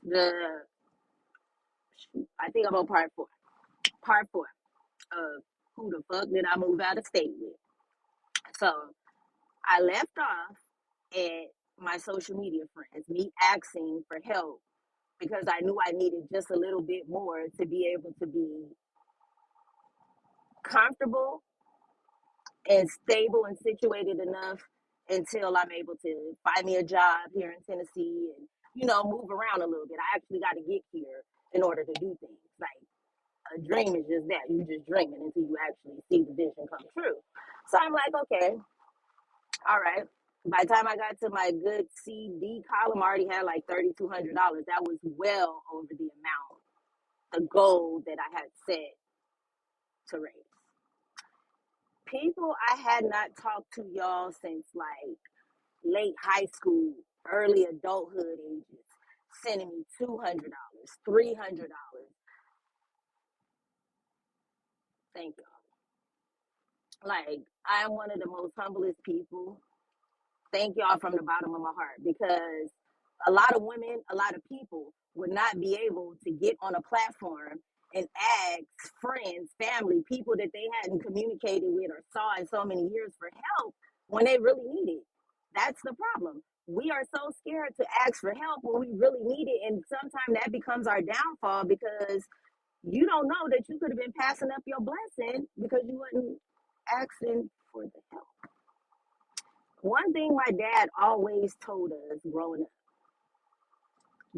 The I think I'm on part four. Part four of who the fuck did I move out of state with? So I left off at my social media friends, me asking for help because I knew I needed just a little bit more to be able to be comfortable and stable and situated enough until I'm able to find me a job here in Tennessee and, move around a little bit. I actually got to get here in order to do things. Like a dream is just that. You just dreaming until you actually see the vision come true. So I'm like, okay, all right. By the time I got to my good CD column, I already had like $3,200. That was well over the amount, the goal that I had set to raise. People I had not talked to y'all since like late high school, early adulthood ages, sending me $200, $300. Thank y'all. Like, I am one of the most humblest people. Thank y'all from the bottom of my heart because a lot of women, a lot of people would not be able to get on a platform and ask friends, family, people that they hadn't communicated with or saw in so many years for help when they really need it. That's the problem. We are so scared to ask for help when we really need it. And sometimes that becomes our downfall because you don't know that you could have been passing up your blessing because you wasn't asking for the help. One thing my dad always told us growing up,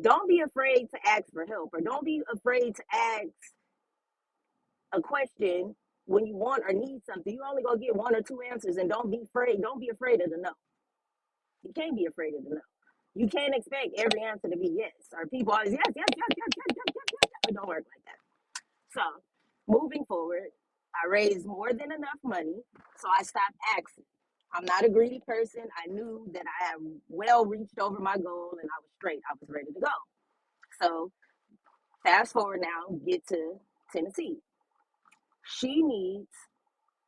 don't be afraid to ask for help or don't be afraid to ask a question when you want or need something. You only gonna get one or two answers and don't be afraid of the no. You can't be afraid of the no. You can't expect every answer to be yes. Or people always yes, yes, yes, yes, yes, yes, yes, yes. It don't work like that. So moving forward, I raised more than enough money, so I stopped asking. I'm not a greedy person. I knew that I had well reached over my goal and I was straight. I was ready to go. So fast forward now, get to Tennessee. She needs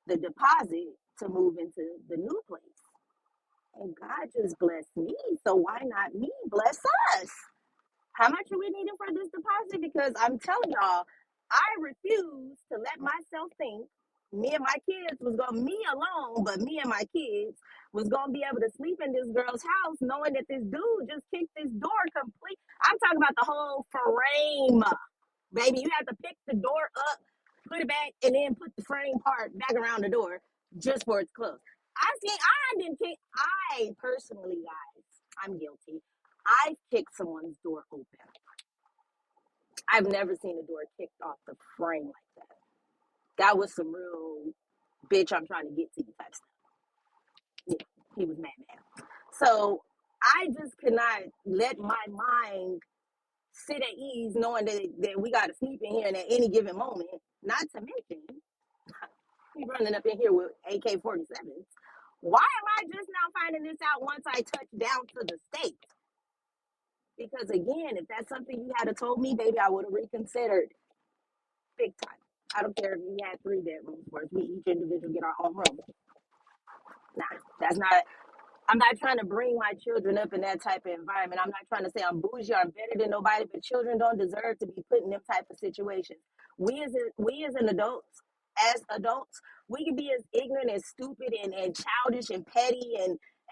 the deposit to move into the new place. And God just blessed me. So why not me? Bless us. How much are we needing for this deposit? Because I'm telling y'all, I refuse to let myself think me and my kids was going me alone, but me and my kids was gonna be able to sleep in this girl's house knowing that this dude just kicked this door complete. I'm talking about the whole frame, baby. You have to pick the door up, put it back, and then put the frame part back around the door just for its close. I didn't kick. I personally, guys, I'm guilty. I kicked someone's door open. I've never seen a door kicked off the frame like that. That was some real bitch I'm trying to get to you type stuff. Yeah, he was mad, man. So I just cannot let my mind sit at ease knowing that we got to sleep in here and at any given moment. Not to mention, we running up in here with AK-47s. Why am I just now finding this out once I touch down to the state? Because again, if that's something you had told me, baby, I would have reconsidered big time. I don't care if we had three bedrooms where we each individual get our own room. Nah, that's not. I'm not trying to bring my children up in that type of environment. I'm not trying to say I'm bougie or I'm better than nobody, but children don't deserve to be put in them type of situations. As adults, we can be as ignorant and stupid and childish and petty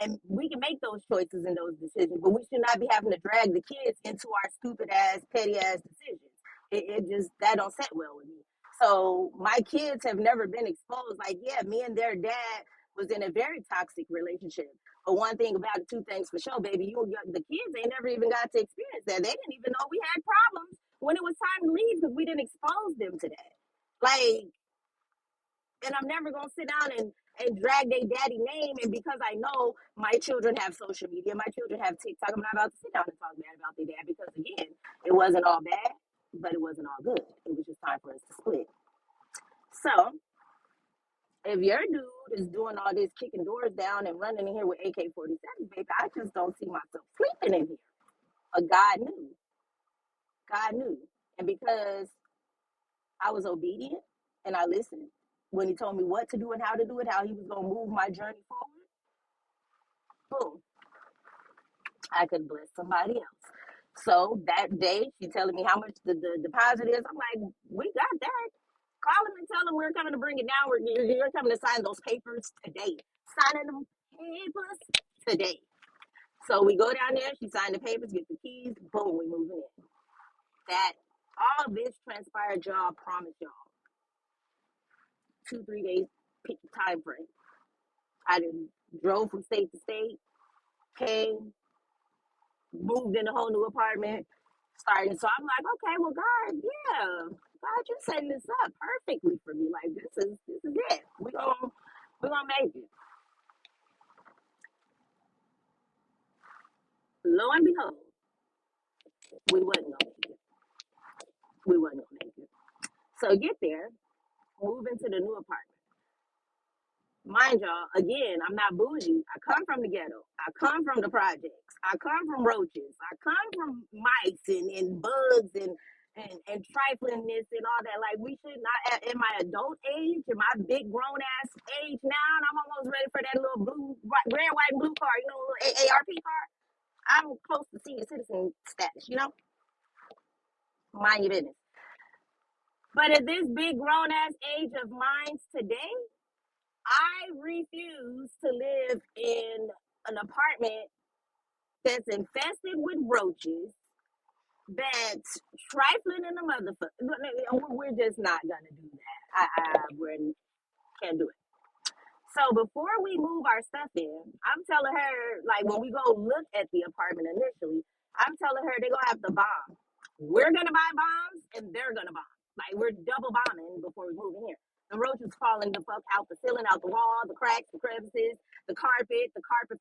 and we can make those choices and those decisions, but we should not be having to drag the kids into our stupid ass, petty ass decisions. It just that don't set well with me. So my kids have never been exposed. Like, yeah, me and their dad was in a very toxic relationship. But one thing about it, two things for sure, baby, the kids ain't never even got to experience that. They didn't even know we had problems when it was time to leave because we didn't expose them to that. Like, and I'm never gonna sit down and drag their daddy name. And because I know my children have social media, my children have TikTok, I'm not about to sit down and talk bad about their dad because again, it wasn't all bad, but it wasn't all good. It was just time for us to split. So if your dude is doing all this kicking doors down and running in here with AK-47s, baby, I just don't see myself sleeping in here. But God knew. God knew. And because I was obedient and I listened when he told me what to do and how to do it, how he was going to move my journey forward, boom, I could bless somebody else. So that day, she telling me how much the deposit is. I'm like, we got that. Call them and tell them we're coming to bring it down. You're coming to sign those papers today. Signing them papers today. So we go down there. She signed the papers, get the keys. Boom, we moving in. That all this transpired, y'all. Promise y'all, 2 3 days time frame. I done drove from state to state, came, moved in a whole new apartment, started. So I'm like, okay, well, God, yeah, God, you're setting this up perfectly for me. Like this is it. We gonna make it. Lo and behold, we wasn't gonna make it. We wasn't gonna make it. So get there, move into the new apartment. Mind y'all, again, I'm not bougie. I come from the ghetto. I come from the projects. I come from roaches. I come from mice and bugs and triflingness and all that. Like we should not in my adult age, in my big grown ass age now, and I'm almost ready for that little blue, red, white, and blue car, little AARP car. I'm close to senior citizen status. Mind your business. But at this big grown ass age of mine today, I refuse to live in an apartment that's infested with roaches, that's trifling in the motherfucker. We're just not gonna do that. We can't do it. So before we move our stuff in, I'm telling her, like when we go look at the apartment initially, I'm telling her they're gonna have to bomb. We're gonna buy bombs and they're gonna bomb. Like we're double bombing before we move in here. The roaches falling the fuck out the ceiling, out the wall, the cracks, the crevices, the carpet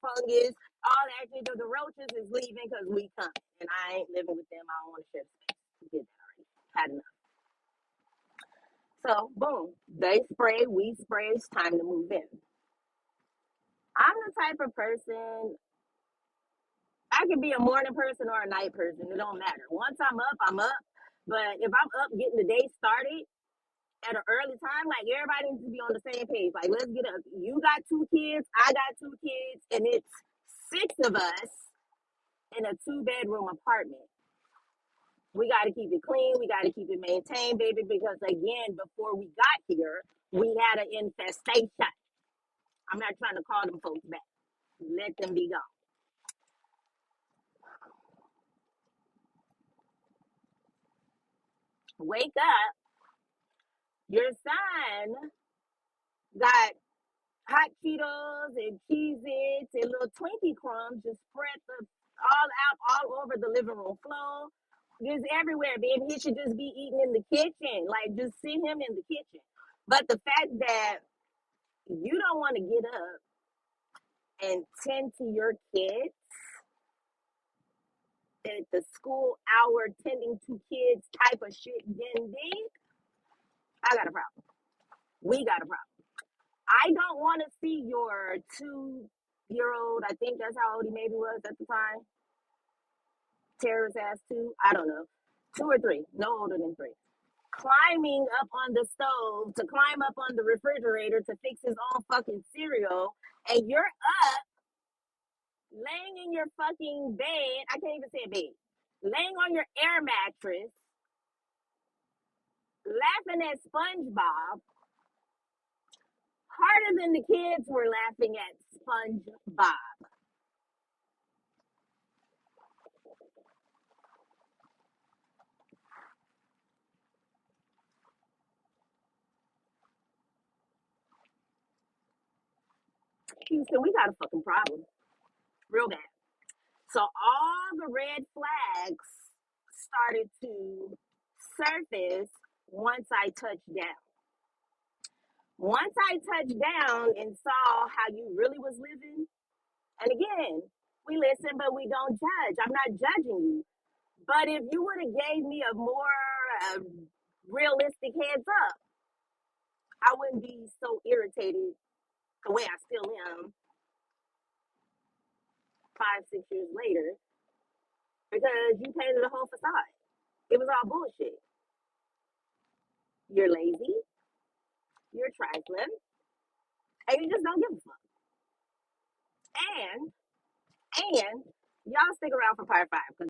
fungus, all that shit. The roaches is leaving because we come. And I ain't living with them. I don't want to share the space. We did that already. Had enough. So boom. They spray, we spray, it's time to move in. I'm the type of person, I can be a morning person or a night person. It don't matter. Once I'm up, I'm up. But if I'm up getting the day started at an early time, like everybody needs to be on the same page. Like, let's get up. You got 2 kids, I got 2 kids, and it's 6 of us in a 2-bedroom apartment. We got to keep it clean. We got to keep it maintained, baby, because again, before we got here, we had an infestation. I'm not trying to call them folks back. Let them be gone. Wake up. Your son got hot Cheetos and Cheez-Its and little Twinkie crumbs just spread all out all over the living room floor. Just everywhere, baby. He should just be eating in the kitchen. Like, just see him in the kitchen. But the fact that you don't want to get up and tend to your kids at the school hour, tending to kids type of shit, then I got a problem. We got a problem. I don't want to see your 2-year old, I think that's how old he maybe was at the time. Terrorist ass 2, I don't know. 2 or 3, no older than 3. Climbing up on the stove to climb up on the refrigerator to fix his own fucking cereal. And you're up, laying in your fucking bed. I can't even say bed. Laying on your air mattress, laughing at SpongeBob, harder than the kids were laughing at SpongeBob. Houston, we got a fucking problem. Real bad. So all the red flags started to surface once I touched down. Once I touched down and saw how you really was living, and again, we listen, but we don't judge. I'm not judging you. But if you would have gave me a more realistic heads up, I wouldn't be so irritated the way I still am 5, 6 years later because you painted a whole facade. It was all bullshit. You're lazy, you're trifling, and you just don't give a fuck. And y'all stick around for part 5 because